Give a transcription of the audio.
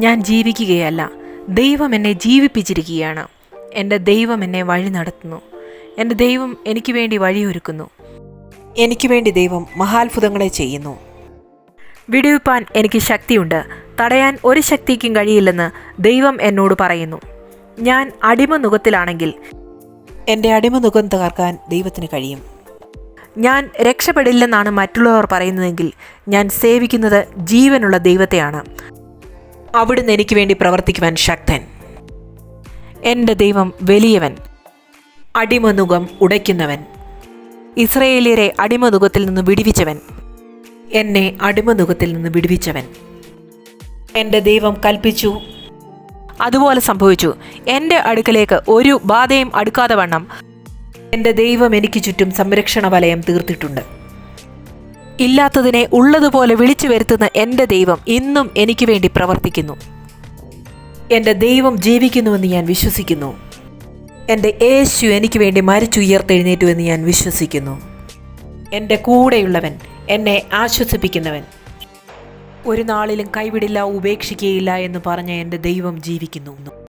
ഞാൻ ജീവിക്കുകയല്ല, ദൈവം എന്നെ ജീവിപ്പിച്ചിരിക്കുകയാണ്. എൻ്റെ ദൈവം എന്നെ വഴി നടത്തുന്നു. എൻ്റെ ദൈവം എനിക്ക് വേണ്ടി വഴിയൊരുക്കുന്നു. എനിക്ക് വേണ്ടി ദൈവം മഹാത്ഭുതങ്ങളെ ചെയ്യുന്നു. വിടുവിപ്പാൻ എനിക്ക് ശക്തിയുണ്ട്, തടയാൻ ഒരു ശക്തിക്കും കഴിയില്ലെന്ന് ദൈവം എന്നോട് പറയുന്നു. ഞാൻ അടിമനുഖത്തിലാണെങ്കിൽ എൻ്റെ അടിമനുഖം തകർക്കാൻ ദൈവത്തിന് കഴിയും. ഞാൻ രക്ഷപ്പെടില്ലെന്നാണ് മറ്റുള്ളവർ പറയുന്നതെങ്കിൽ ഞാൻ സേവിക്കുന്നത് ജീവനുള്ള ദൈവത്തെയാണ്. അവിടുന്ന് എനിക്ക് വേണ്ടി പ്രവർത്തിക്കുവാൻ ശക്തൻ. എൻ്റെ ദൈവം വലിയവൻ, അടിമനുഖം ഉടയ്ക്കുന്നവൻ, ഇസ്രായേലിയരെ അടിമനുഖത്തിൽ നിന്ന് വിടുവിച്ചവൻ, എന്നെ അടിമനുഖത്തിൽ നിന്ന് വിടുവിച്ചവൻ. എൻ്റെ ദൈവം കൽപ്പിച്ചു, അതുപോലെ സംഭവിച്ചു. എൻ്റെ അടുക്കലേക്ക് ഒരു ബാധയും അടുക്കാതെ വണ്ണം എൻ്റെ ദൈവം എനിക്ക് ചുറ്റും സംരക്ഷണ വലയം തീർത്തിട്ടുണ്ട്. ഇല്ലാത്തതിനെ ഉള്ളതുപോലെ വിളിച്ചു വരുത്തുന്ന എൻ്റെ ദൈവം ഇന്നും എനിക്ക് വേണ്ടി പ്രവർത്തിക്കുന്നു. എൻ്റെ ദൈവം ജീവിക്കുന്നുവെന്ന് ഞാൻ വിശ്വസിക്കുന്നു. എൻ്റെ യേശു എനിക്ക് വേണ്ടി മരിച്ചുയർത്തെഴുന്നേറ്റുവെന്ന് ഞാൻ വിശ്വസിക്കുന്നു. എൻ്റെ കൂടെയുള്ളവൻ, എന്നെ ആശ്വസിപ്പിക്കുന്നവൻ, ഒരു നാളിലും കൈവിടില്ല, ഉപേക്ഷിക്കുകയില്ല എന്ന് പറഞ്ഞ എൻ്റെ ദൈവം ജീവിക്കുന്നു.